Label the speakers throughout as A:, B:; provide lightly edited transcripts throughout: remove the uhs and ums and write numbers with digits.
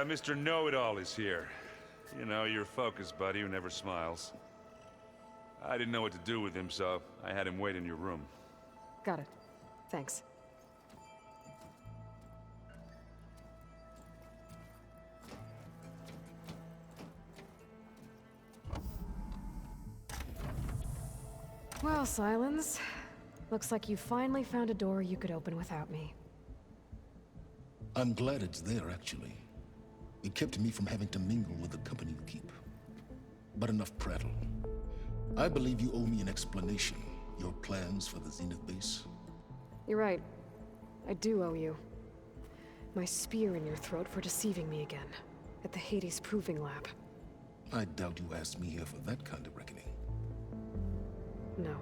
A: Mr. Know-It-All is here. You know, your focus buddy who never smiles. I didn't know what to do with him, so I had him wait in your room.
B: Got it. Thanks. Well, Silence. Looks like you finally found a door you could open without me.
C: I'm glad it's there, actually. It kept me from having to mingle with the company you keep. But enough prattle. I believe you owe me an explanation. Your plans for the Zenith base?
B: You're right. I do owe you. My spear in your throat for deceiving me again. At the Hades Proving Lab.
C: I doubt you asked me here for that kind of reckoning.
B: No.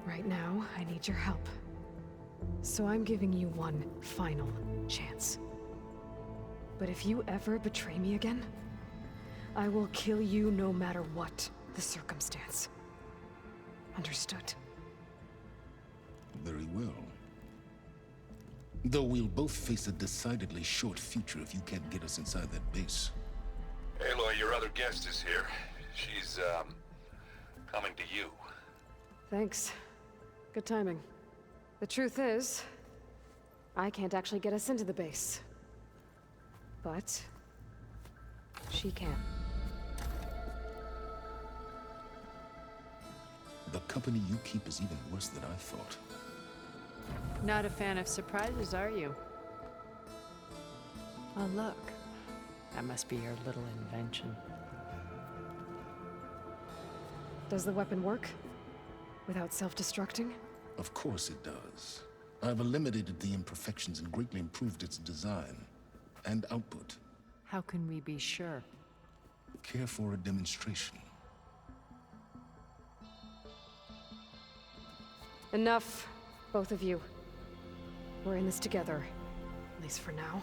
B: Right now, I need your help. So I'm giving you one final chance. But if you ever betray me again, I will kill you no matter what the circumstance. Understood?
C: Very well. Though we'll both face a decidedly short future if you can't get us inside that base.
A: Aloy, your other guest is here. She's, coming to you.
B: Thanks. Good timing. The truth is, I can't actually get us into the base. But she can.
C: The company you keep is even worse than I thought.
D: Not a fan of surprises, are you? Oh, look. That must be your little invention.
B: Does the weapon work? Without self-destructing?
C: Of course it does. I've eliminated the imperfections and greatly improved its design and output.
D: How can we be sure?
C: Care for a demonstration?
B: Enough, both of you. We're in this together, at least for now.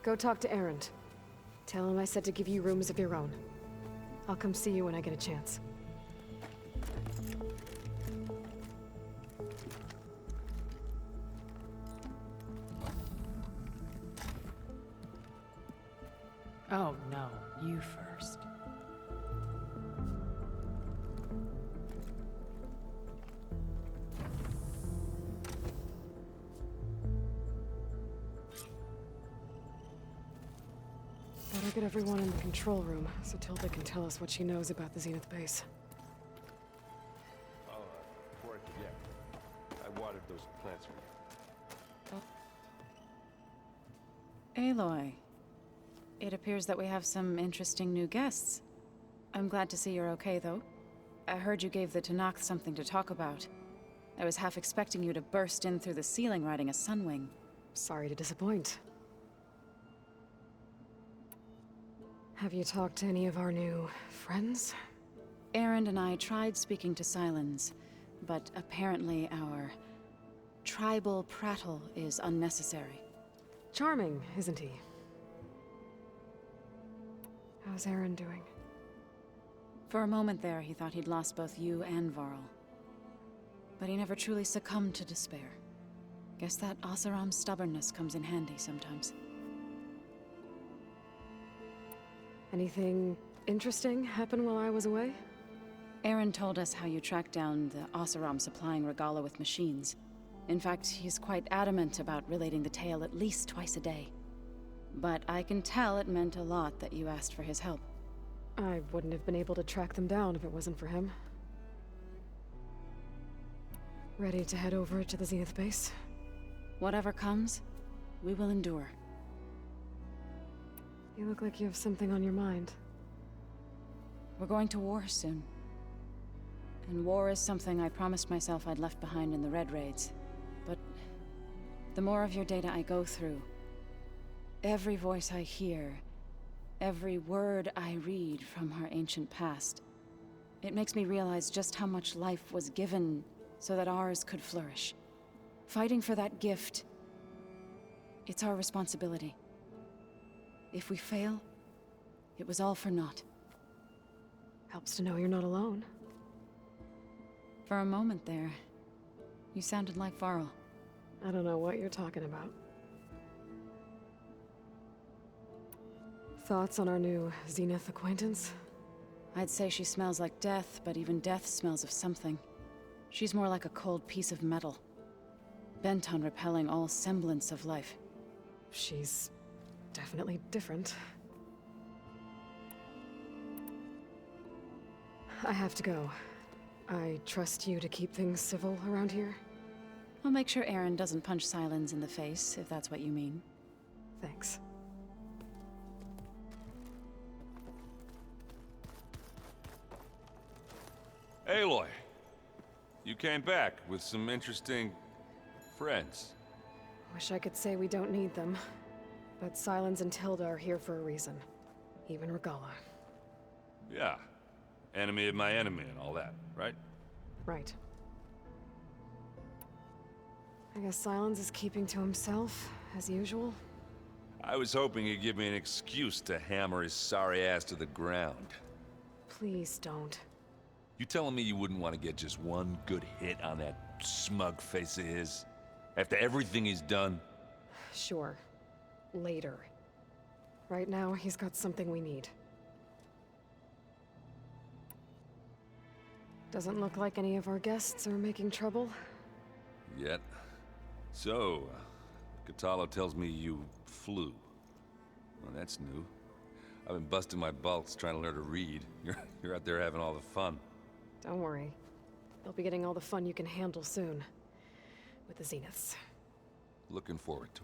B: Go talk to Erend. Tell him I said to give you rooms of your own. I'll come see you when I get a chance.
D: Oh, no. You first.
B: Better get everyone in the control room, so Tilda can tell us what she knows about the Zenith base.
E: Oh, before I forget, I watered those plants for you.
F: Aloy. It appears that we have some interesting new guests. I'm glad to see you're okay, though. I heard you gave the Tanakh something to talk about. I was half expecting you to burst in through the ceiling riding a sunwing.
B: Sorry to disappoint. Have you talked to any of our new friends?
F: Erend and I tried speaking to Silence, but apparently our tribal prattle is unnecessary.
B: Charming, isn't he? How's Aaron doing?
F: For a moment there, he thought he'd lost both you and Varl. But he never truly succumbed to despair. Guess that Oseram's stubbornness comes in handy sometimes.
B: Anything interesting happen while I was away?
F: Erend told us how you tracked down the Oseram supplying Regala with machines. In fact, he's quite adamant about relating the tale at least twice a day. But I can tell it meant a lot that you asked for his help.
B: I wouldn't have been able to track them down if it wasn't for him. Ready to head over to the Zenith base?
F: Whatever comes, we will endure.
B: You look like you have something on your mind.
F: We're going to war soon. And war is something I promised myself I'd left behind in the Red Raids. But the more of your data I go through, every voice I hear, every word I read from our ancient past, it makes me realize just how much life was given so that ours could flourish. Fighting for that gift, it's our responsibility. If we fail, it was all for naught.
B: Helps to know you're not alone.
F: For a moment there, you sounded like Varl.
B: I don't know what you're talking about. Thoughts on our new Zenith acquaintance?
F: I'd say she smells like death, but even death smells of something. She's more like a cold piece of metal, bent on repelling all semblance of life.
B: She's definitely different. I have to go. I trust you to keep things civil around here?
F: I'll make sure Aaron doesn't punch Silence in the face, if that's what you mean.
B: Thanks.
A: Aloy, you came back with some interesting friends.
B: Wish I could say we don't need them. But Silence and Tilda are here for a reason. Even Regala.
A: Yeah. Enemy of my enemy and all that, right?
B: Right. I guess Silence is keeping to himself, as usual.
A: I was hoping he'd give me an excuse to hammer his sorry ass to the ground.
B: Please don't.
A: You telling me you wouldn't want to get just one good hit on that smug face of his? After everything he's done?
B: Sure. Later. Right now, he's got something we need. Doesn't look like any of our guests are making trouble.
A: Yet. So, Katalo tells me you flew. Well, that's new. I've been busting my balls trying to learn to read. You're out there having all the fun.
B: Don't worry. You'll be getting all the fun you can handle soon. With the Zeniths.
A: Looking forward to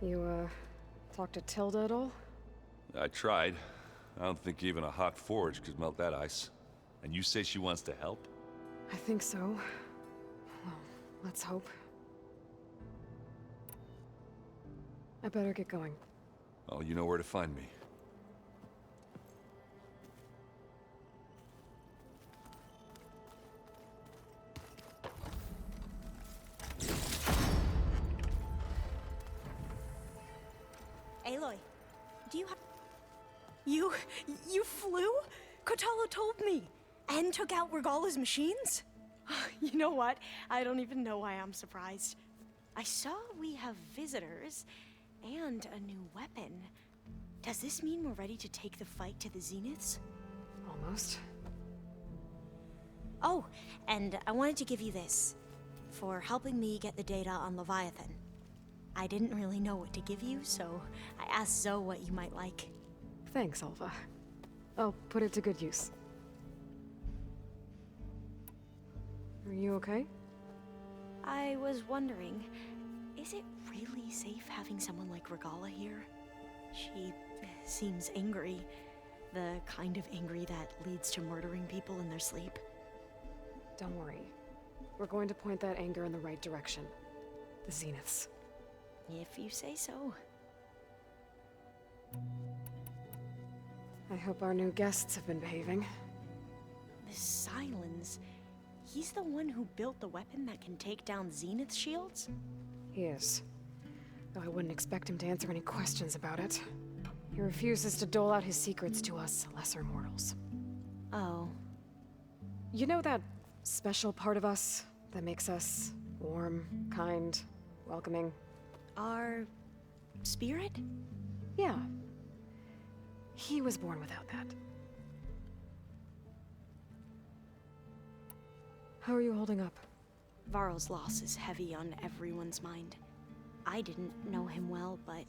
A: it.
B: You, talked to Tilda at all?
A: I tried. I don't think even a hot forge could melt that ice. And you say she wants to help?
B: I think so. Well, let's hope. I better get going.
A: Oh, you know where to find me.
G: Aloy, do you have... You flew? Kotalo told me! And took out Regala's machines? You know what? I don't even know why I'm surprised. I saw we have visitors, and a new weapon. Does this mean we're ready to take the fight to the Zeniths?
B: Almost.
G: Oh, and I wanted to give you this, for helping me get the data on Leviathan. I didn't really know what to give you, so I asked Zoe what you might like.
B: Thanks, Alva. I'll put it to good use. Are you okay?
G: I was wondering, is it really safe having someone like Regala here? She seems angry. The kind of angry that leads to murdering people in their sleep.
B: Don't worry. We're going to point that anger in the right direction. The Zeniths.
G: If you say so.
B: I hope our new guests have been behaving.
G: This Silence, he's the one who built the weapon that can take down Zenith shields?
B: He is. Though I wouldn't expect him to answer any questions about it. He refuses to dole out his secrets to us lesser mortals.
G: Oh.
B: You know that special part of us that makes us warm, kind, welcoming?
G: Our spirit?
B: Yeah. He was born without that. How are you holding up?
G: Varl's loss is heavy on everyone's mind. I didn't know him well, but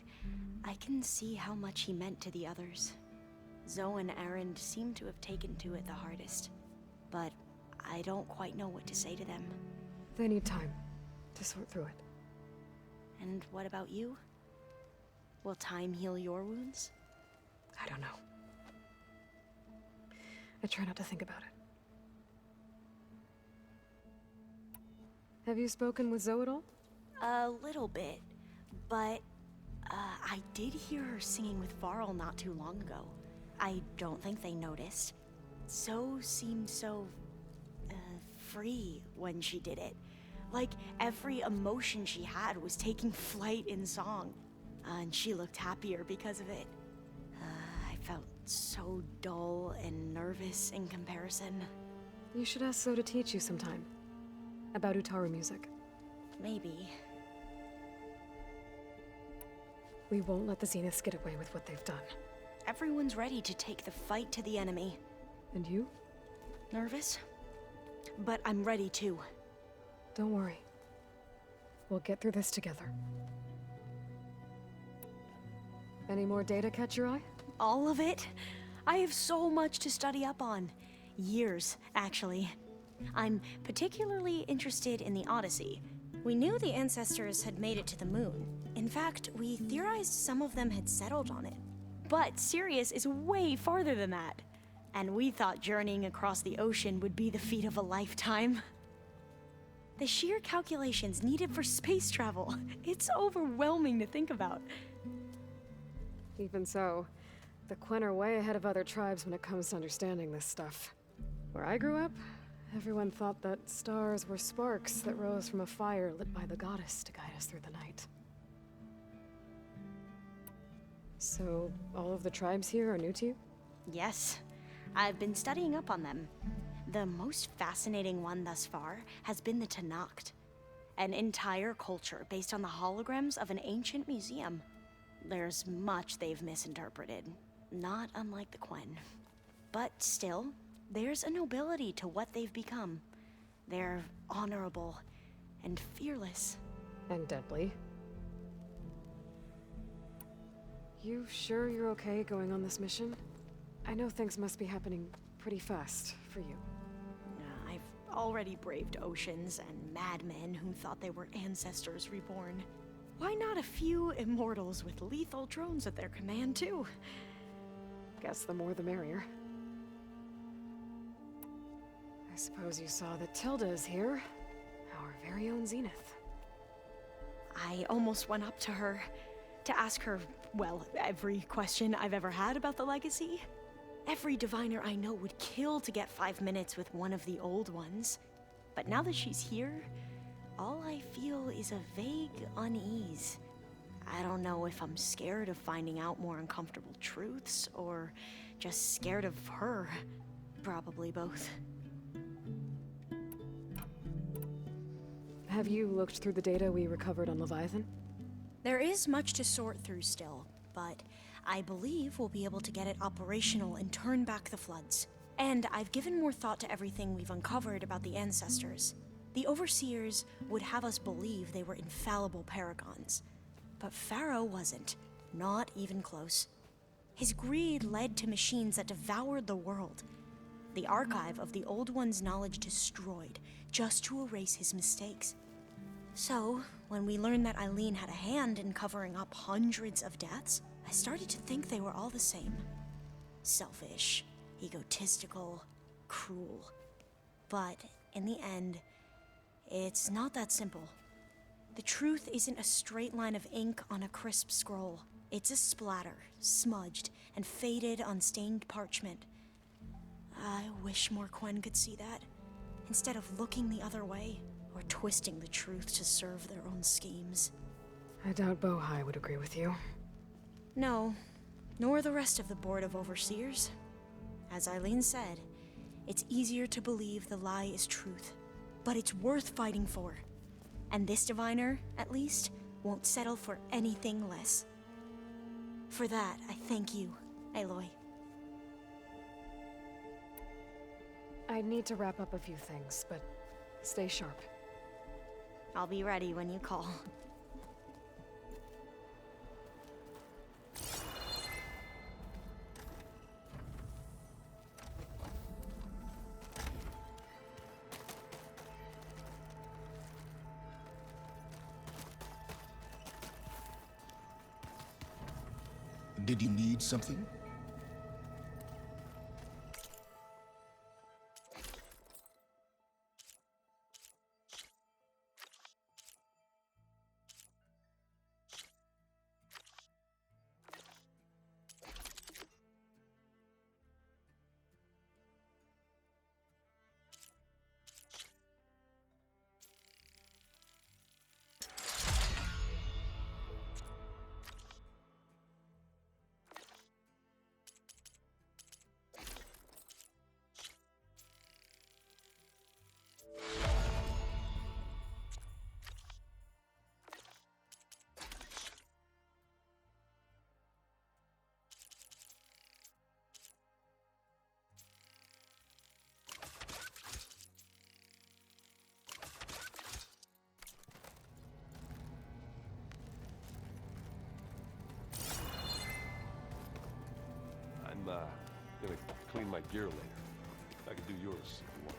G: I can see how much he meant to the others. Zoe and Aaron seem to have taken to it the hardest, but I don't quite know what to say to them.
B: They need time to sort through it.
G: And what about you? Will time heal your wounds?
B: I don't know. I try not to think about it. Have you spoken with Zoe at all?
G: A little bit, but I did hear her singing with Varl not too long ago. I don't think they noticed. Zoe seemed so free when she did it. Like every emotion she had was taking flight in song. And she looked happier because of it. I felt so dull and nervous in comparison.
B: You should ask Zoe to teach you sometime. About Utaru music.
G: Maybe.
B: We won't let the Zeniths get away with what they've done.
G: Everyone's ready to take the fight to the enemy.
B: And you?
G: Nervous? But I'm ready too.
B: Don't worry. We'll get through this together. Any more data catch your eye?
G: All of it? I have so much to study up on. Years, actually. I'm particularly interested in the Odyssey. We knew the ancestors had made it to the moon. In fact, we theorized some of them had settled on it. But Sirius is way farther than that. And we thought journeying across the ocean would be the feat of a lifetime. The sheer calculations needed for space travel, it's overwhelming to think about.
B: Even so, the Quen are way ahead of other tribes when it comes to understanding this stuff. Where I grew up, everyone thought that stars were sparks that rose from a fire lit by the goddess to guide us through the night. So, all of the tribes here are new to you?
G: Yes, I've been studying up on them. The most fascinating one thus far has been the Tenakth, an entire culture based on the holograms of an ancient museum. There's much they've misinterpreted, not unlike the Quen. But still, there's a nobility to what they've become. They're honorable and fearless.
B: And deadly. You sure you're okay going on this mission? I know things must be happening pretty fast for you.
G: I've already braved oceans and madmen who thought they were ancestors reborn. Why not a few immortals with lethal drones at their command, too?
B: Guess the more the merrier. I suppose you saw that Tilda is here. Our very own Zenith.
G: I almost went up to her to ask her, well, every question I've ever had about the legacy. Every diviner I know would kill to get 5 minutes with one of the old ones. But now that she's here, all I feel is a vague unease. I don't know if I'm scared of finding out more uncomfortable truths, or just scared of her. Probably both.
B: Have you looked through the data we recovered on Leviathan?
G: There is much to sort through still, but I believe we'll be able to get it operational and turn back the floods. And I've given more thought to everything we've uncovered about the ancestors. The Overseers would have us believe they were infallible paragons. But Pharaoh wasn't. Not even close. His greed led to machines that devoured the world. The archive of the Old One's knowledge destroyed, just to erase his mistakes. So, when we learned that Eileen had a hand in covering up hundreds of deaths, I started to think they were all the same. Selfish, egotistical, cruel. But in the end, it's not that simple. The truth isn't a straight line of ink on a crisp scroll. It's a splatter, smudged and faded on stained parchment. I wish more Quen could see that, instead of looking the other way, or twisting the truth to serve their own schemes.
B: I doubt Bohai would agree with you.
G: No, nor the rest of the Board of Overseers. As Eileen said, it's easier to believe the lie is truth, but it's worth fighting for. And this diviner, at least, won't settle for anything less. For that, I thank you, Aloy.
B: I need to wrap up a few things, but stay sharp.
G: I'll be ready when you call.
C: Did you need something?
E: my gear later. I can do yours if you want.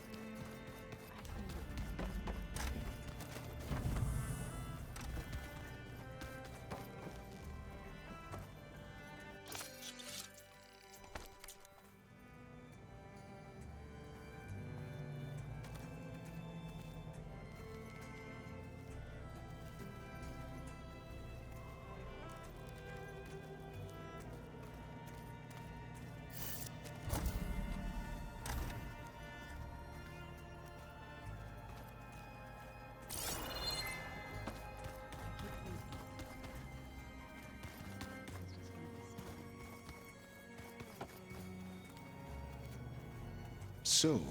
C: So,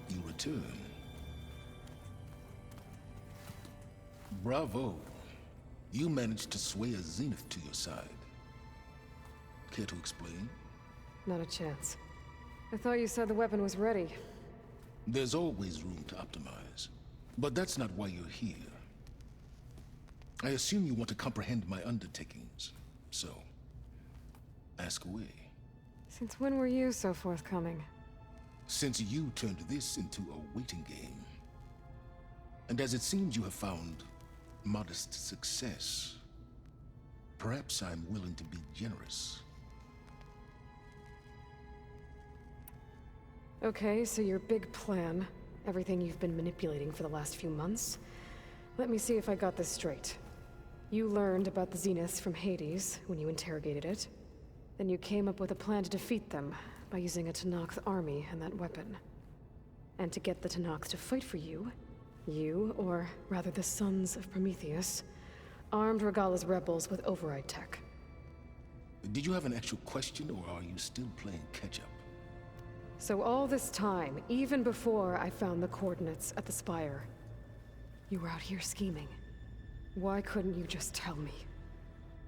C: you return. Bravo. You managed to sway a Zenith to your side. Care to explain?
B: Not a chance. I thought you said the weapon was ready.
C: There's always room to optimize. But that's not why you're here. I assume you want to comprehend my undertakings. So, ask away.
B: Since when were you so forthcoming?
C: Since you turned this into a waiting game. And as it seems you have found modest success, perhaps I'm willing to be generous.
B: Okay, so your big plan, everything you've been manipulating for the last few months. Let me see if I got this straight. You learned about the Zeniths from Hades when you interrogated it. Then you came up with a plan to defeat them by using a Tenakth army and that weapon. And to get the Tenakth to fight for you, or rather the Sons of Prometheus, armed Regalla's rebels with override tech.
C: Did you have an actual question, or are you still playing catch-up?
B: So all this time, even before I found the coordinates at the Spire, you were out here scheming. Why couldn't you just tell me?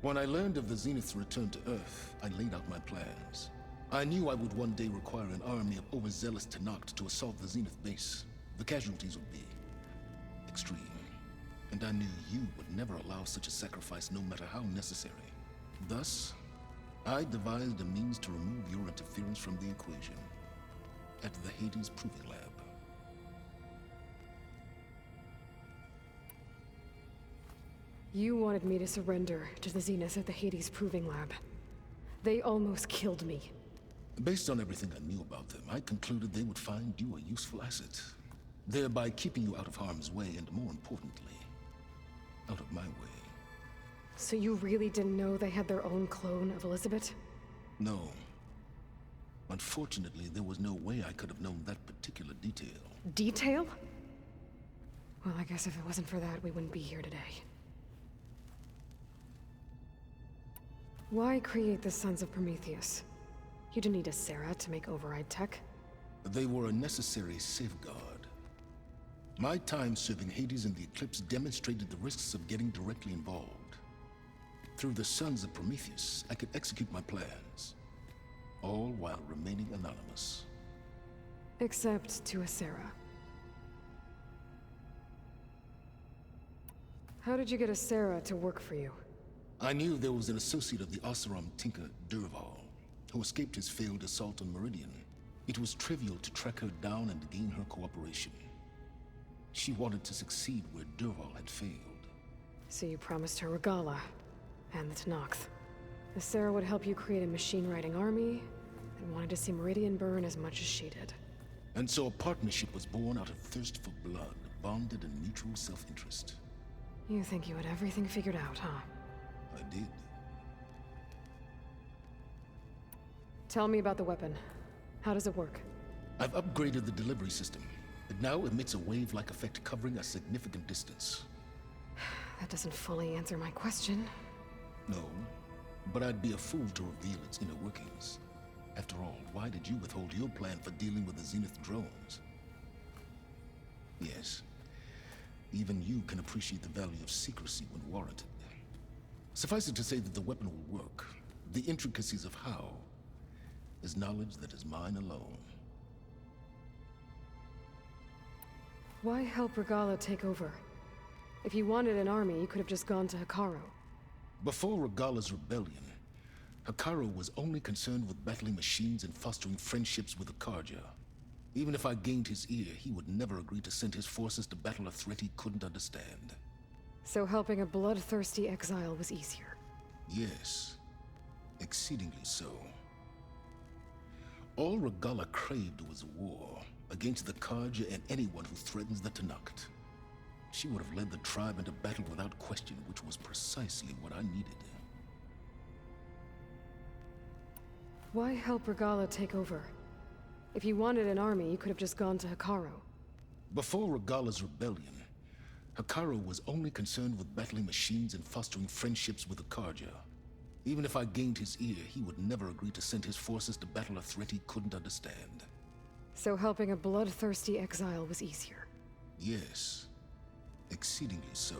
C: When I learned of the Zenith's return to Earth, I laid out my plans. I knew I would one day require an army of overzealous Tenakth to assault the Zenith base. The casualties would be extreme. And I knew you would never allow such a sacrifice, no matter how necessary. Thus, I devised a means to remove your interference from the equation at the Hades Proving Lab.
B: You wanted me to surrender to the Zeniths at the Hades Proving Lab. They almost killed me.
C: Based on everything I knew about them, I concluded they would find you a useful asset, thereby keeping you out of harm's way and, more importantly, out of my way.
B: So you really didn't know they had their own clone of Elizabeth?
C: No. Unfortunately, there was no way I could have known that particular detail.
B: Detail? Well, I guess if it wasn't for that, we wouldn't be here today. Why create the Sons of Prometheus? You didn't need a Sarah to make override tech.
C: They were a necessary safeguard. My time serving Hades in the Eclipse demonstrated the risks of getting directly involved. Through the Sons of Prometheus, I could execute my plans, all while remaining anonymous.
B: Except to a Sarah. How did you get a Sarah to work for you?
C: I knew there was an associate of the Oseram tinker, Durval, who escaped his failed assault on Meridian. It was trivial to track her down and gain her cooperation. She wanted to succeed where Durval had failed.
B: So you promised her Regalla, and the Tenakth. The Sarah would help you create a machine-riding army, and wanted to see Meridian burn as much as she did.
C: And so a partnership was born out of thirst for blood, bonded in mutual self-interest.
B: You think you had everything figured out, huh?
C: I did.
B: Tell me about the weapon. How does it work?
C: I've upgraded the delivery system. It now emits a wave-like effect covering a significant distance.
B: That doesn't fully answer my question.
C: No, but I'd be a fool to reveal its inner workings. After all, why did you withhold your plan for dealing with the Zenith drones? Yes, even you can appreciate the value of secrecy when warranted. Suffice it to say that the weapon will work. The intricacies of how is knowledge that is mine alone.
B: Why help Regalla take over? If you wanted an army, you could have just gone to Hikaru.
C: Before Regalla's rebellion, Hikaru was only concerned with battling machines and fostering friendships with the Karja. Even if I gained his ear, he would never agree to send his forces to battle a threat he couldn't understand.
B: So helping a bloodthirsty exile was easier.
C: Yes, exceedingly so. All Regala craved was war against the Karja and anyone who threatens the Tenakth. She would have led the tribe into battle without question, which was precisely what I needed.
B: Why help Regala take over? If you wanted an army, you could have just gone to Hikaru.
C: Before Regala's rebellion, Hikaru was only concerned with battling machines and fostering friendships with the Karja. Even if I gained his ear, he would never agree to send his forces to battle a threat he couldn't understand.
B: So helping a bloodthirsty exile was easier.
C: Yes, exceedingly so.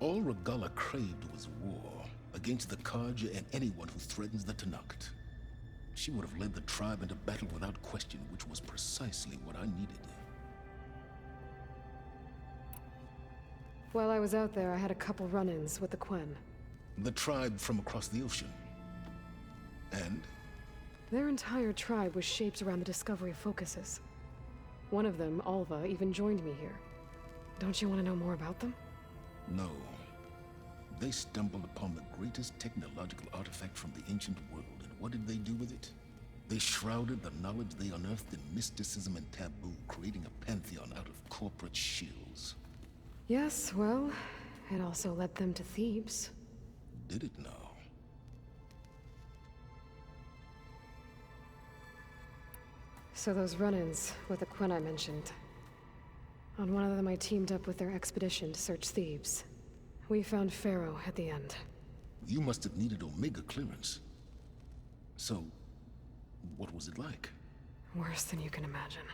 C: All Regala craved was war against the Karja and anyone who threatens the Tenakth. She would have led the tribe into battle without question, which was precisely what I needed.
B: While I was out there, I had a couple run-ins with the Quen.
C: The tribe from across the ocean. And?
B: Their entire tribe was shaped around the discovery of focuses. One of them, Alva, even joined me here. Don't you want to know more about them?
C: No. They stumbled upon the greatest technological artifact from the ancient world, and what did they do with it? They shrouded the knowledge they unearthed in mysticism and taboo, creating a pantheon out of corporate shills.
B: Yes, well, it also led them to Thebes.
C: Did it now?
B: So those run-ins with the Quen I mentioned. On one of them I teamed up with their expedition to search Thebes. We found Pharaoh at the end.
C: You must have needed Omega clearance. So, what was it like?
B: Worse than you can imagine.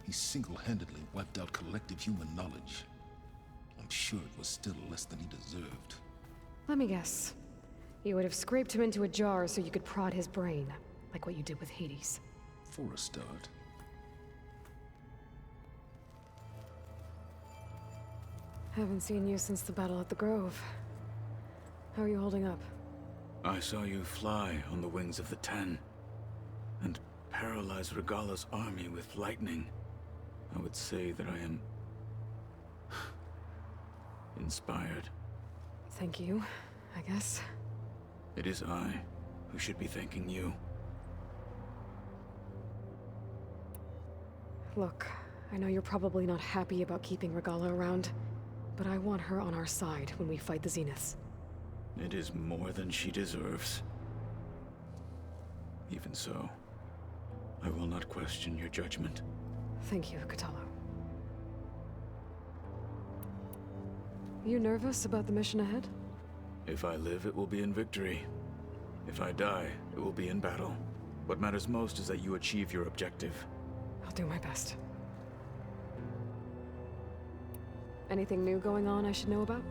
C: He single-handedly wiped out collective human knowledge. I'm sure it was still less than he deserved.
B: Let me guess. You would have scraped him into a jar so you could prod his brain, like what you did with Hades.
C: For a start.
B: Haven't seen you since the battle at the Grove. How are you holding up?
H: I saw you fly on the wings of the Ten, and paralyze Regala's army with lightning. I would say that I am inspired.
B: Thank you, I guess.
H: It is I who should be thanking you.
B: Look, I know you're probably not happy about keeping Regala around, but I want her on our side when we fight the Zeniths.
H: It is more than she deserves. Even so, I will not question your judgment.
B: Thank you, Katalo. You nervous about the mission ahead?
H: If I live, it will be in victory. If I die, it will be in battle. What matters most is that you achieve your objective.
B: I'll do my best. Anything new going on I should know about?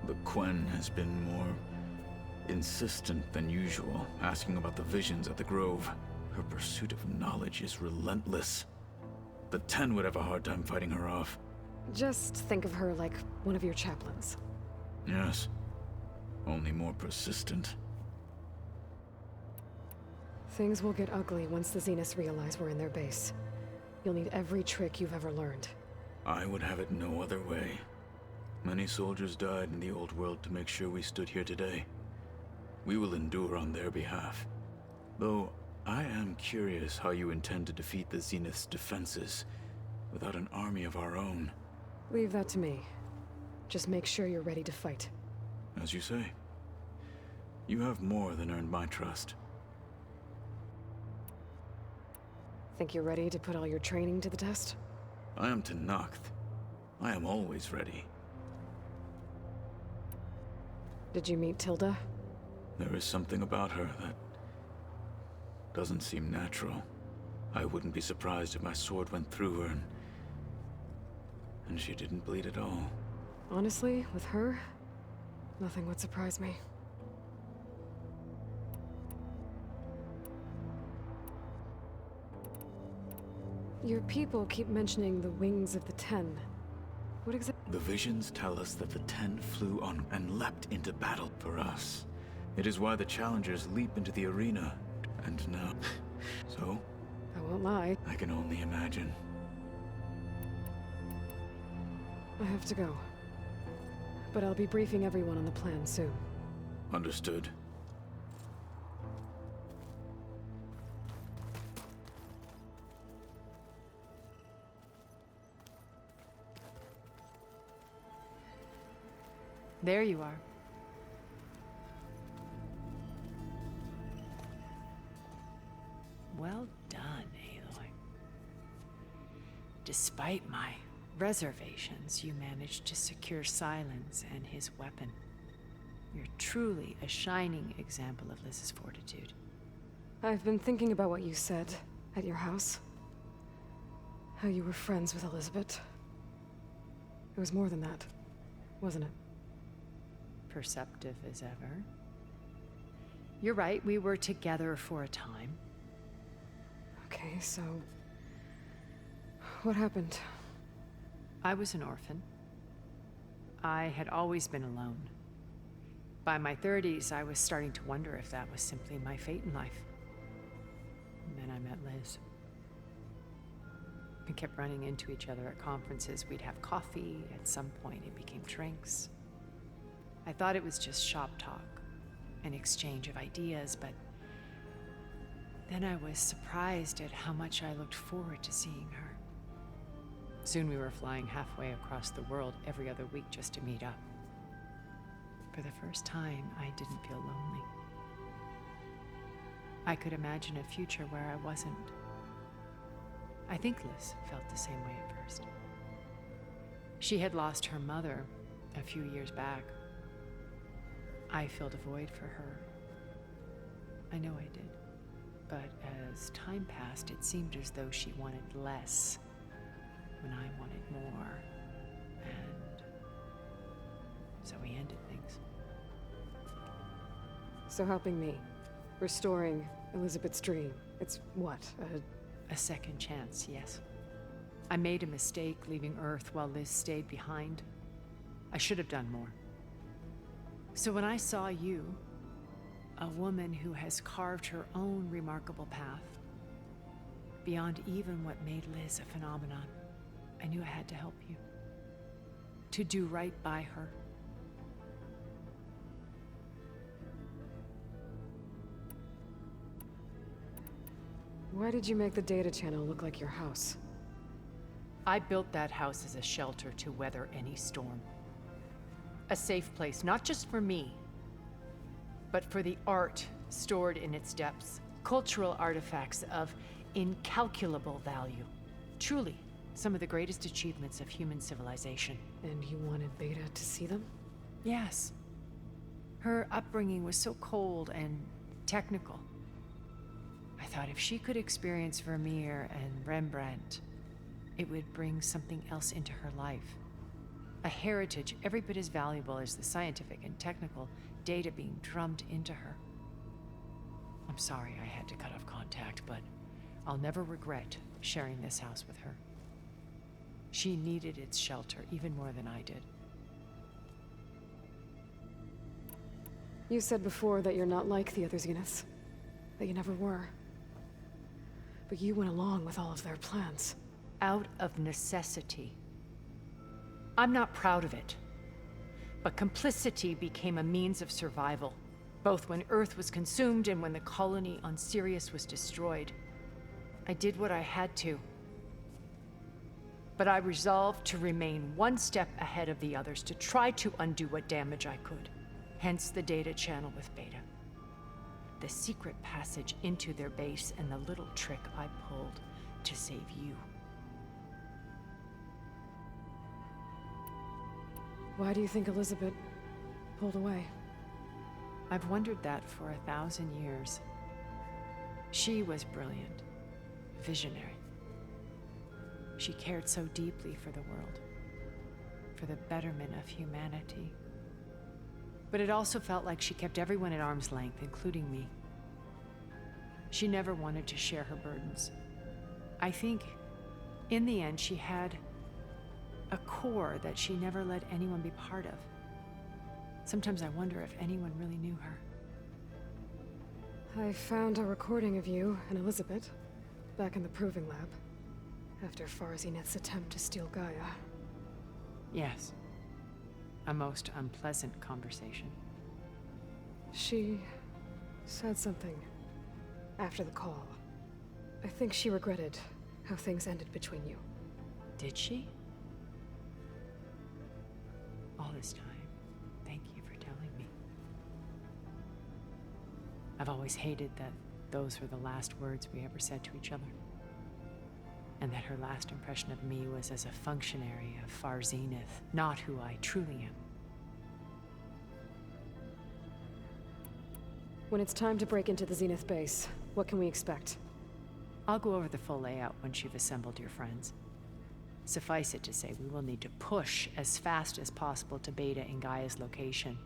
H: The Quen has been more insistent than usual, asking about the visions at the Grove. Her pursuit of knowledge is relentless. The Ten would have a hard time fighting her off.
B: Just think of her like one of your chaplains.
H: Yes. Only more persistent.
B: Things will get ugly once the Zeniths realize we're in their base. You'll need every trick you've ever learned.
H: I would have it no other way. Many soldiers died in the old world to make sure we stood here today. We will endure on their behalf. Though, I am curious how you intend to defeat the Zenith's defenses without an army of our own.
B: Leave that to me. Just make sure you're ready to fight.
H: As you say. You have more than earned my trust.
B: Think you're ready to put all your training to the test?
H: I am Tenakth. I am always ready.
B: Did you meet Tilda?
H: There is something about her that doesn't seem natural. I wouldn't be surprised if my sword went through her and she didn't bleed at all.
B: Honestly, with her, nothing would surprise me. Your people keep mentioning the wings of the Ten. What exactly?
H: The visions tell us that the Ten flew on and leapt into battle for us. It is why the challengers leap into the arena. And now... So,
B: I won't lie.
H: I can only imagine.
B: I have to go. But I'll be briefing everyone on the plan soon.
H: Understood.
D: There you are. Well done, Aloy. Despite my reservations, you managed to secure Silence and his weapon. You're truly a shining example of Liz's fortitude.
B: I've been thinking about what you said at your house. How you were friends with Elizabeth. It was more than that, wasn't it?
D: Perceptive as ever. You're right, we were together for a time.
B: Okay, so... what happened?
D: I was an orphan. I had always been alone. By my 30s, I was starting to wonder if that was simply my fate in life. And then I met Liz. We kept running into each other at conferences. We'd have coffee. At some point, it became drinks. I thought it was just shop talk, an exchange of ideas, but then I was surprised at how much I looked forward to seeing her. Soon we were flying halfway across the world every other week just to meet up. For the first time, I didn't feel lonely. I could imagine a future where I wasn't. I think Liz felt the same way at first. She had lost her mother a few years back. I filled a void for her. I know I did. But as time passed, it seemed as though she wanted less when I wanted more. And so we ended things.
B: So helping me, restoring Elizabeth's dream, it's what,
D: A second chance, yes. I made a mistake leaving Earth while Liz stayed behind. I should have done more. So when I saw you, a woman who has carved her own remarkable path, beyond even what made Liz a phenomenon, I knew I had to help you. To do right by her.
B: Why did you make the data channel look like your house?
D: I built that house as a shelter to weather any storm. A safe place, not just for me, but for the art stored in its depths. Cultural artifacts of incalculable value. Truly, some of the greatest achievements of human civilization.
B: And you wanted Beta to see them?
D: Yes. Her upbringing was so cold and technical. I thought if she could experience Vermeer and Rembrandt, it would bring something else into her life. A heritage every bit as valuable as the scientific and technical data being drummed into her. I'm sorry I had to cut off contact, but I'll never regret sharing this house with her. She needed its shelter even more than I did.
B: You said before that you're not like the other Zeniths. That you never were. But you went along with all of their plans.
D: Out of necessity. I'm not proud of it. But complicity became a means of survival, both when Earth was consumed and when the colony on Sirius was destroyed. I did what I had to. But I resolved to remain one step ahead of the others, to try to undo what damage I could. Hence the data channel with Beta. The secret passage into their base and the little trick I pulled to save you.
B: Why do you think Elizabeth pulled away?
D: I've wondered that for 1,000 years. She was brilliant, visionary. She cared so deeply for the world, for the betterment of humanity. But it also felt like she kept everyone at arm's length, including me. She never wanted to share her burdens. I think, in the end, she had a core that she never let anyone be part of. Sometimes I wonder if anyone really knew her.
B: I found a recording of you and Elizabeth back in the proving lab after Farzineth's attempt to steal Gaia.
D: Yes. A most unpleasant conversation.
B: She said something after the call. I think she regretted how things ended between you.
D: Did she? All this time, thank you for telling me. I've always hated that those were the last words we ever said to each other. And that her last impression of me was as a functionary of Farzineth, not who I truly am.
B: When it's time to break into the Zenith base, what can we expect?
D: I'll go over the full layout once you've assembled your friends. Suffice it to say, we will need to push as fast as possible to Beta and Gaia's location,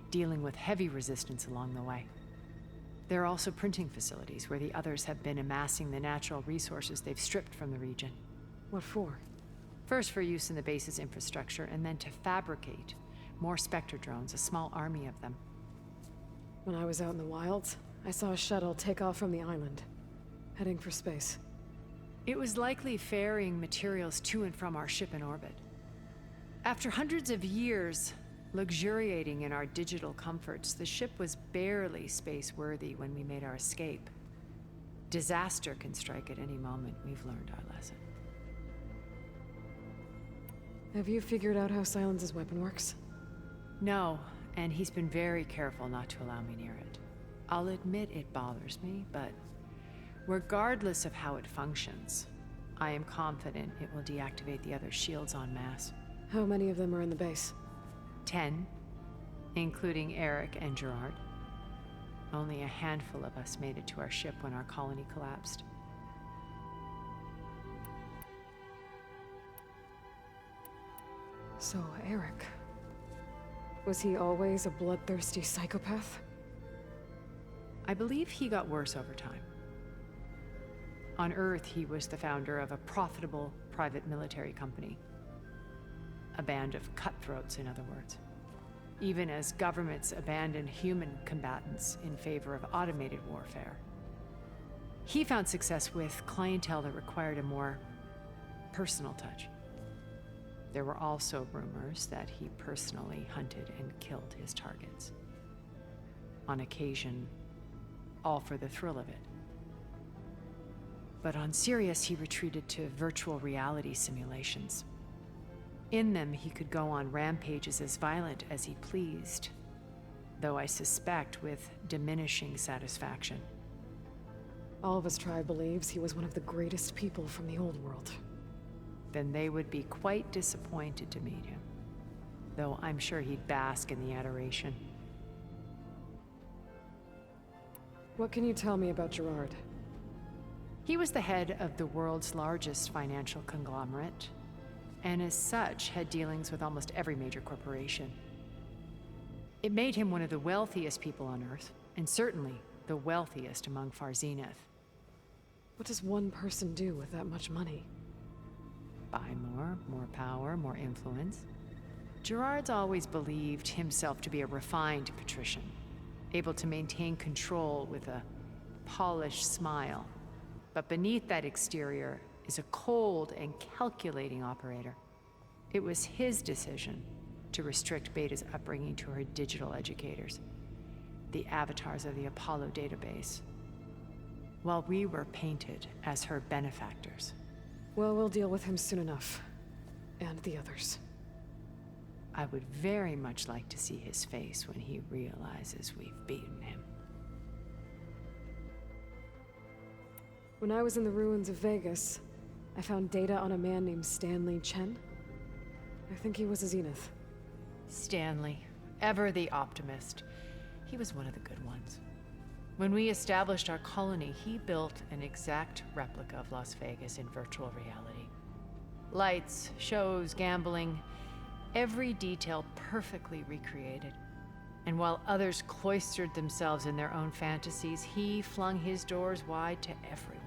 D: dealing with heavy resistance along the way. There are also printing facilities where the others have been amassing the natural resources they've stripped from the region.
B: What for?
D: First for use in the base's infrastructure, and then to fabricate more Spectre drones, a small army of them.
B: When I was out in the wilds, I saw a shuttle take off from the island, heading for space.
D: It was likely ferrying materials to and from our ship in orbit. After hundreds of years luxuriating in our digital comforts, the ship was barely space-worthy when we made our escape. Disaster can strike at any moment. We've learned our lesson.
B: Have you figured out how Silence's weapon works?
D: No, and he's been very careful not to allow me near it. I'll admit it bothers me, but regardless of how it functions, I am confident it will deactivate the other shields en masse.
B: How many of them are in the base?
D: 10, including Eric and Gerard. Only a handful of us made it to our ship when our colony collapsed.
B: So, Eric. Was he always a bloodthirsty psychopath?
D: I believe he got worse over time. On Earth, he was the founder of a profitable private military company. A band of cutthroats, in other words. Even as governments abandoned human combatants in favor of automated warfare. He found success with clientele that required a more personal touch. There were also rumors that he personally hunted and killed his targets. On occasion, all for the thrill of it. But on Sirius, he retreated to virtual reality simulations. In them, he could go on rampages as violent as he pleased, though I suspect with diminishing satisfaction.
B: All of his tribe believes he was one of the greatest people from the old world.
D: Then they would be quite disappointed to meet him, though I'm sure he'd bask in the adoration.
B: What can you tell me about Gerard?
D: He was the head of the world's largest financial conglomerate, and as such had dealings with almost every major corporation. It made him one of the wealthiest people on Earth, and certainly the wealthiest among Farzineth.
B: What does one person do with that much money?
D: Buy more power, more influence. Gerard's always believed himself to be a refined patrician, able to maintain control with a polished smile. But beneath that exterior is a cold and calculating operator. It was his decision to restrict Beta's upbringing to her digital educators, the avatars of the Apollo database, while we were painted as her benefactors.
B: Well, we'll deal with him soon enough. And the others.
D: I would very much like to see his face when he realizes we've beaten him.
B: When I was in the ruins of Vegas, I found data on a man named Stanley Chen. I think he was a Zenith.
D: Stanley, ever the optimist. He was one of the good ones. When we established our colony, he built an exact replica of Las Vegas in virtual reality. Lights, shows, gambling, every detail perfectly recreated. And while others cloistered themselves in their own fantasies, he flung his doors wide to everyone.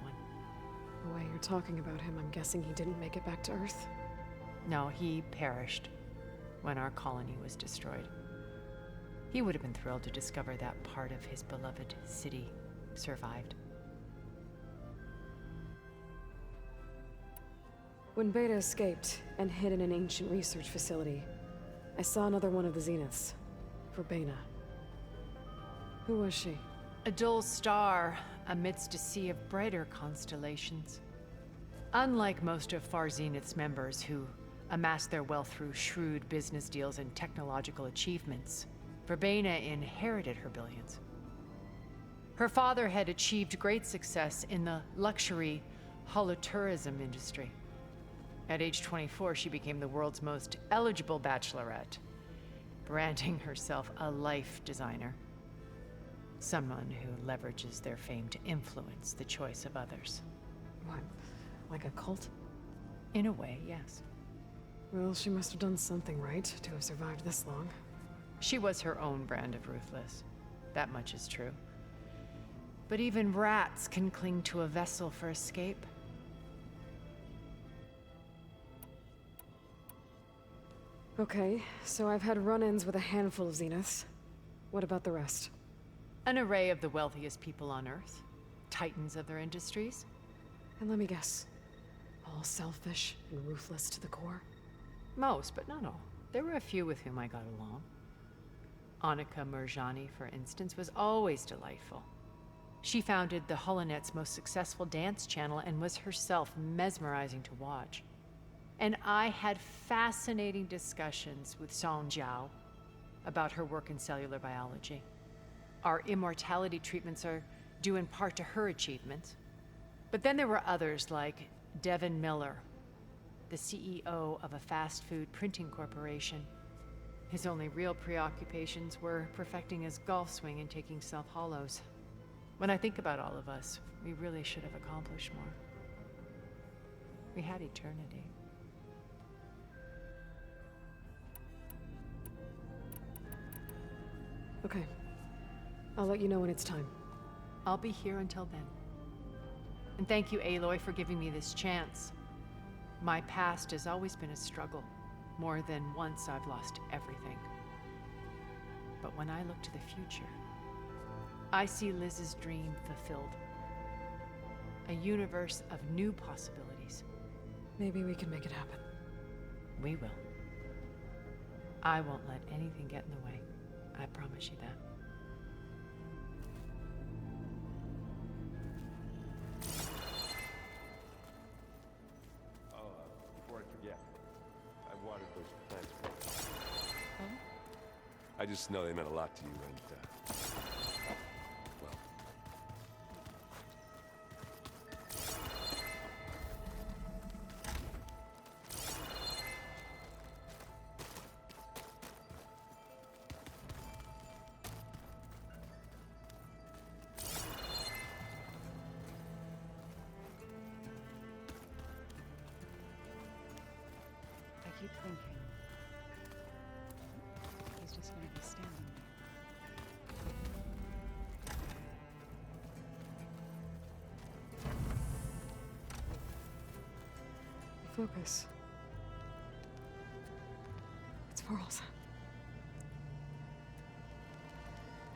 B: The way you're talking about him, I'm guessing he didn't make it back to Earth?
D: No, he perished when our colony was destroyed. He would have been thrilled to discover that part of his beloved city survived.
B: When Beta escaped and hid in an ancient research facility, I saw another one of the Zeniths. Verbena. Who was she?
D: A dull star amidst a sea of brighter constellations. Unlike most of Far Zenith's members who amassed their wealth through shrewd business deals and technological achievements, Verbena inherited her billions. Her father had achieved great success in the luxury holotourism industry. At age 24, she became the world's most eligible bachelorette, branding herself a life designer. Someone who leverages their fame to influence the choice of others.
B: What? Like a cult?
D: In a way, yes.
B: Well, she must have done something right to have survived this long.
D: She was her own brand of ruthless. That much is true. But even rats can cling to a vessel for escape.
B: Okay, so I've had run-ins with a handful of Zeniths. What about the rest?
D: An array of the wealthiest people on Earth. Titans of their industries.
B: And let me guess. All selfish and ruthless to the core?
D: Most, but not all. There were a few with whom I got along. Annika Murjani, for instance, was always delightful. She founded the Holonet's most successful dance channel and was herself mesmerizing to watch. And I had fascinating discussions with Song Jiao about her work in cellular biology. Our immortality treatments are due in part to her achievements. But then there were others like Devin Miller, the CEO of a fast food printing corporation. His only real preoccupations were perfecting his golf swing and taking self-hollows. When I think about all of us, we really should have accomplished more. We had eternity.
B: Okay. I'll let you know when it's time.
D: I'll be here until then. And thank you, Aloy, for giving me this chance. My past has always been a struggle. More than once I've lost everything. But when I look to the future, I see Liz's dream fulfilled. A universe of new possibilities.
B: Maybe we can make it happen.
D: We will. I won't let anything get in the way. I promise you that.
E: Before I forget, I watered those plants for you. I just know they meant a lot to you, and, well...
F: I keep thinking. He's just gonna be standing there.
B: Focus. It's Varl's.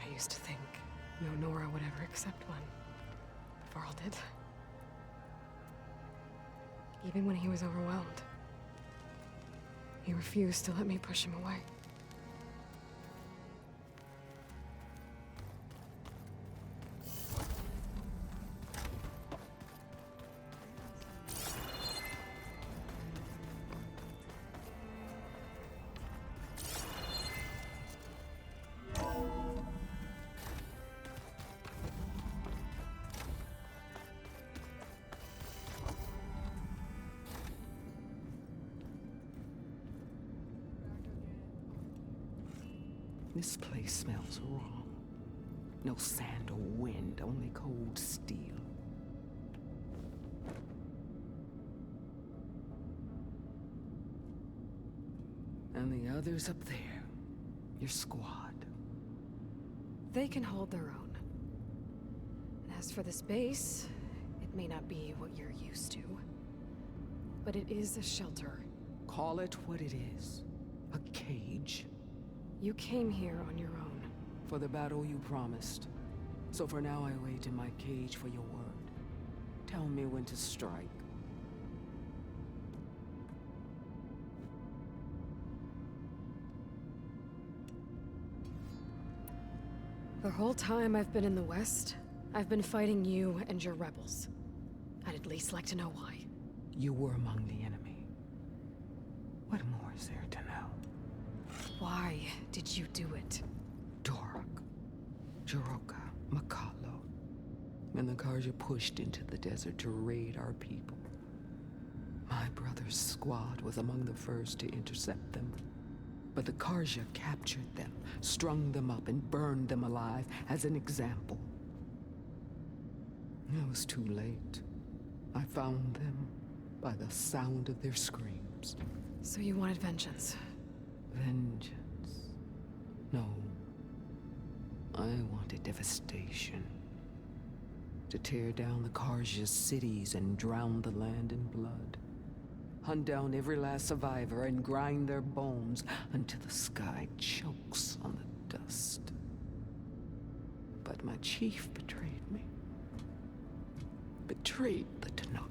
B: I used to think no Nora would ever accept one. But Varl did. Even when he was overwhelmed. He refused to let me push him away.
I: This place smells wrong. No sand or wind, only cold steel. And the others up there, your squad.
B: They can hold their own. And as for this base, it may not be what you're used to. But it is a shelter.
I: Call it what it is. A cage.
B: You came here on your own.
I: For the battle you promised. So for now, I wait in my cage for your word. Tell me when to strike.
B: The whole time I've been in the West, I've been fighting you and your rebels. I'd at least like to know why.
I: You were among the enemy. What more is there to know?
B: Why did you do it?
I: Torok, Jiroka, Makalo, and the Karja pushed into the desert to raid our people. My brother's squad was among the first to intercept them. But the Karja captured them, strung them up, and burned them alive as an example. It was too late. I found them by the sound of their screams.
B: So you wanted vengeance?
I: Vengeance? No. I wanted devastation. To tear down the Karja's cities and drown the land in blood. Hunt down every last survivor and grind their bones until the sky chokes on the dust. But my chief betrayed me. Betrayed the Tanakh.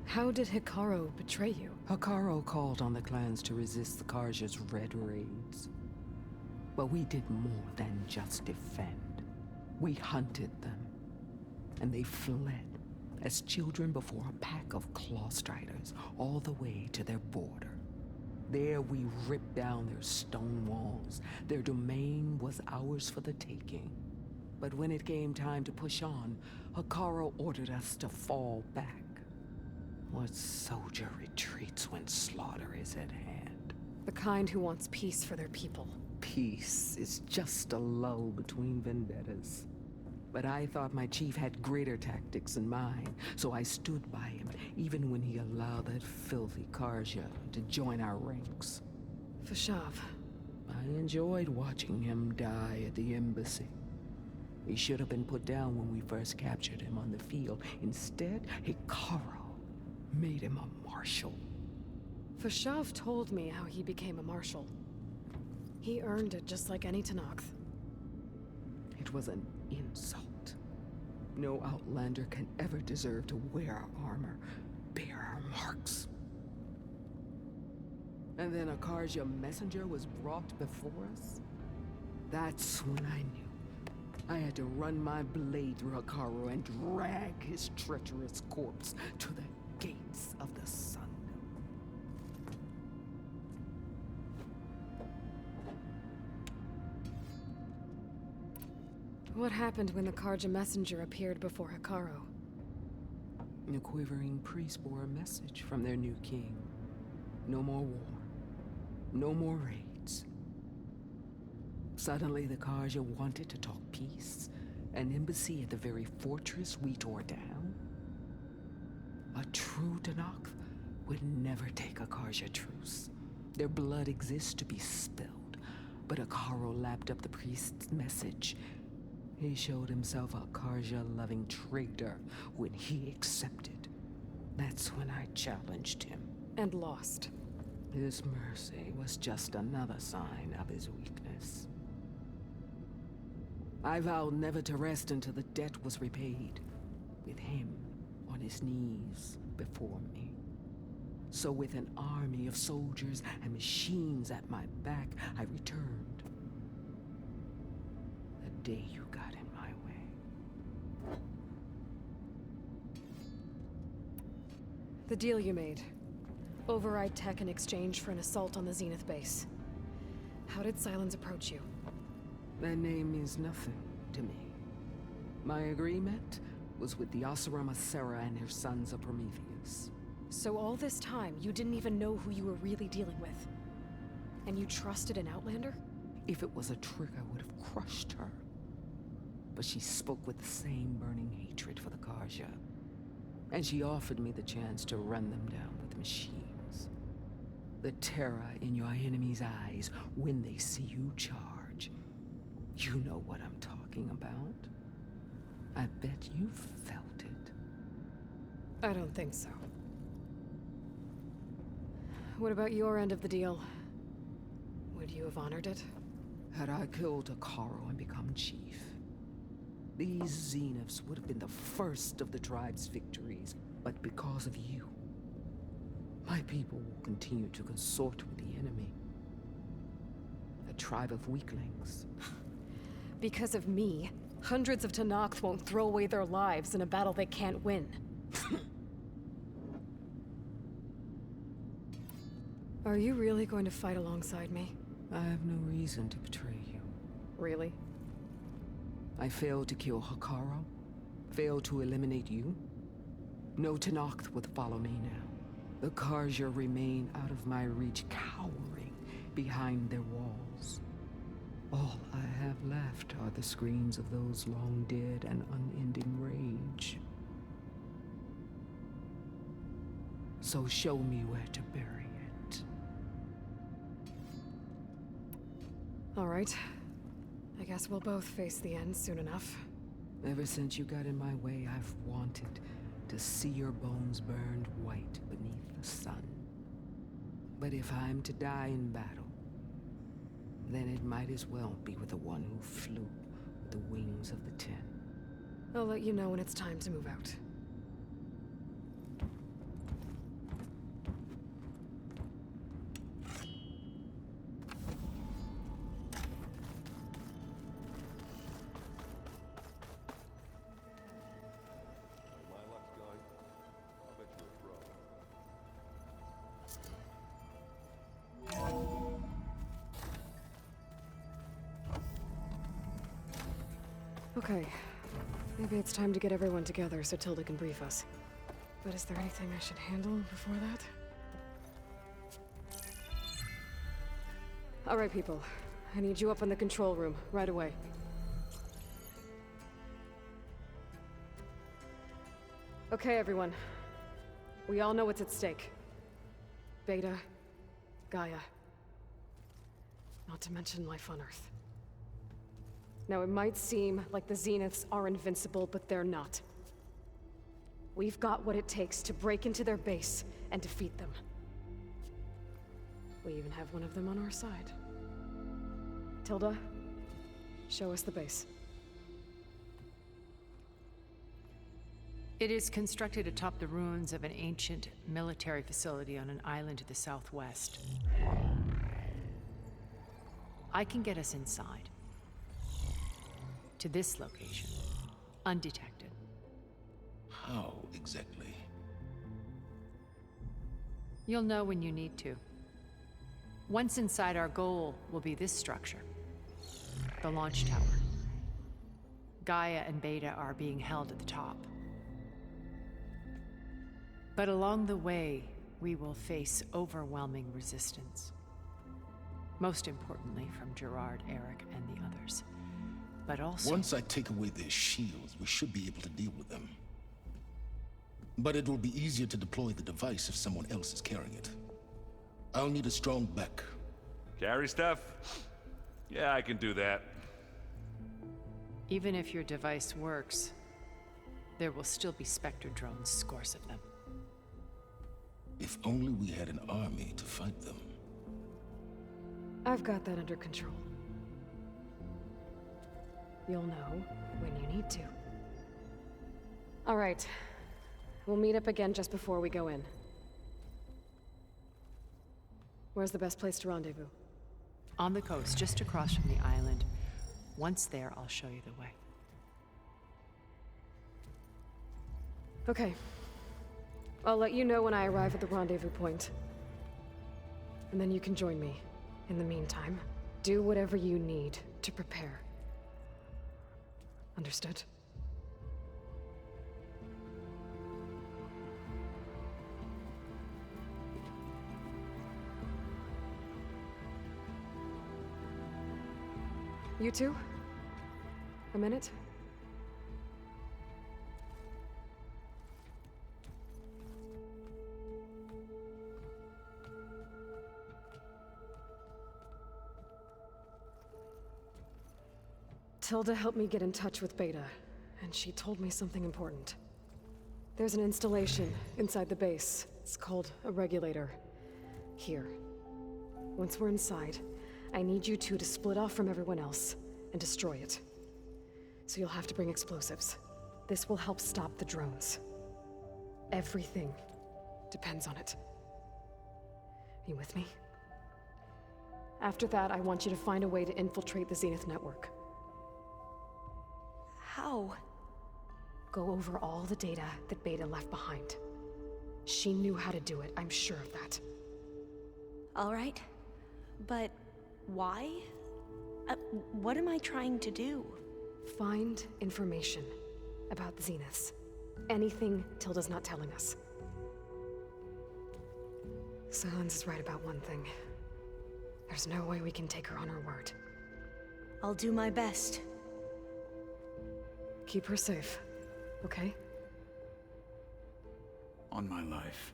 B: How did Hikaru betray you?
I: Hikaru called on the clans to resist the Karja's red raids. But we did more than just defend. We hunted them. And they fled, as children before a pack of claw striders, all the way to their border. There we ripped down their stone walls. Their domain was ours for the taking. But when it came time to push on, Hikaru ordered us to fall back. What soldier retreats when slaughter is at hand?
B: The kind who wants peace for their people.
I: Peace is just a lull between vendettas. But I thought my chief had greater tactics in mind, so I stood by him, even when he allowed that filthy Karja to join our ranks.
B: Fashav.
I: I enjoyed watching him die at the embassy. He should have been put down when we first captured him on the field. Instead, Hikaru made him a marshal.
B: Fashav told me how he became a marshal. He earned it just like any Tanakh.
I: It was an insult. No Outlander can ever deserve to wear our armor, bear our marks. And then a Karja messenger was brought before us? That's when I knew. I had to run my blade through Hikaru and drag his treacherous corpse to the gates of the sun.
B: What happened when the Karja messenger appeared before Hikaru?
I: The quivering priests bore a message from their new king. No more war. No more raids. Suddenly the Karja wanted to talk peace. An embassy at the very fortress we tore down? A true Tanakh would never take a Karja truce. Their blood exists to be spilled. But Hikaru lapped up the priest's message. He showed himself a Karja-loving traitor when he accepted. That's when I challenged him.
B: And lost.
I: His mercy was just another sign of his weakness. I vowed never to rest until the debt was repaid, with him on his knees before me. So with an army of soldiers and machines at my back, I returned. The day you got in my way.
B: The deal you made. Override tech in exchange for an assault on the Zenith base. How did Silence approach you?
I: That name means nothing to me. My agreement was with the Asura Masera and her sons of Prometheus.
B: So all this time, you didn't even know who you were really dealing with? And you trusted an Outlander?
I: If it was a trick, I would have crushed her. But she spoke with the same burning hatred for the Karja. And she offered me the chance to run them down with machines. The terror in your enemy's eyes when they see you charge. You know what I'm talking about. I bet you felt it.
B: I don't think so. What about your end of the deal? Would you have honored it?
I: Had I killed Akaro and become chief, these Zeniths would have been the first of the tribe's victories. But because of you, my people will continue to consort with the enemy. A tribe of weaklings.
B: Because of me, hundreds of Tenakth won't throw away their lives in a battle they can't win. Are you really going to fight alongside me?
I: I have no reason to betray you.
B: Really?
I: I failed to kill Hakaro, failed to eliminate you. No Tenakth would follow me now. The Karja remain out of my reach, cowering behind their walls. All I have left are the screams of those long dead and unending rage. So show me where to bury it.
B: All right. I guess we'll both face the end soon enough.
I: Ever since you got in my way, I've wanted to see your bones burned white beneath the sun. But if I'm to die in battle, then it might as well be with the one who flew with the wings of the Ten.
B: I'll let you know when it's time to move out.
E: My luck's going. I'll bet you're a pro.
B: Okay. Maybe it's time to get everyone together so Tilda can brief us. But is there anything I should handle before that? All right, people. I need you up in the control room, right away. Okay, everyone. We all know what's at stake. Beta, Gaia. Not to mention life on Earth. Now, it might seem like the Zeniths are invincible, but they're not. We've got what it takes to break into their base and defeat them. We even have one of them on our side. Tilda, show us the base.
D: It is constructed atop the ruins of an ancient military facility on an island to the southwest. I can get us inside. To this location, undetected.
C: How exactly?
D: You'll know when you need to. Once inside, our goal will be this structure. The launch tower. Gaia and Beta are being held at the top. But along the way, we will face overwhelming resistance. Most importantly, from Gerard, Eric, and the others. But also...
C: Once I take away their shields, we should be able to deal with them. But it will be easier to deploy the device if someone else is carrying it. I'll need a strong back.
E: Carry stuff? Yeah, I can do that.
D: Even if your device works, there will still be Spectre drones, scores of them.
C: If only we had an army to fight them.
B: I've got that under control. You'll know when you need to. All right. We'll meet up again just before we go in. Where's the best place to rendezvous?
D: On the coast, just across from the island. Once there, I'll show you the way.
B: Okay. I'll let you know when I arrive at the rendezvous point. And then you can join me. In the meantime, do whatever you need to prepare. Understood? You two? A minute? Tilda helped me get in touch with Beta. and she told me something important. There's an installation inside the base. It's called a regulator. Here. Once we're inside, I need you two to split off from everyone else and destroy it. So you'll have to bring explosives. This will help stop the drones. Everything depends on it. You with me? After that, I want you to find a way to infiltrate the Zenith network.
G: How?
B: Go over all the data that Beta left behind. She knew how to do it, I'm sure of that.
G: All right. But why? What am I trying to do?
B: Find information about the Zeniths. Anything Tilda's not telling us. Silence is right about one thing. There's no way we can take her on her word.
G: I'll do my best.
B: Keep her safe, okay?
H: On my life.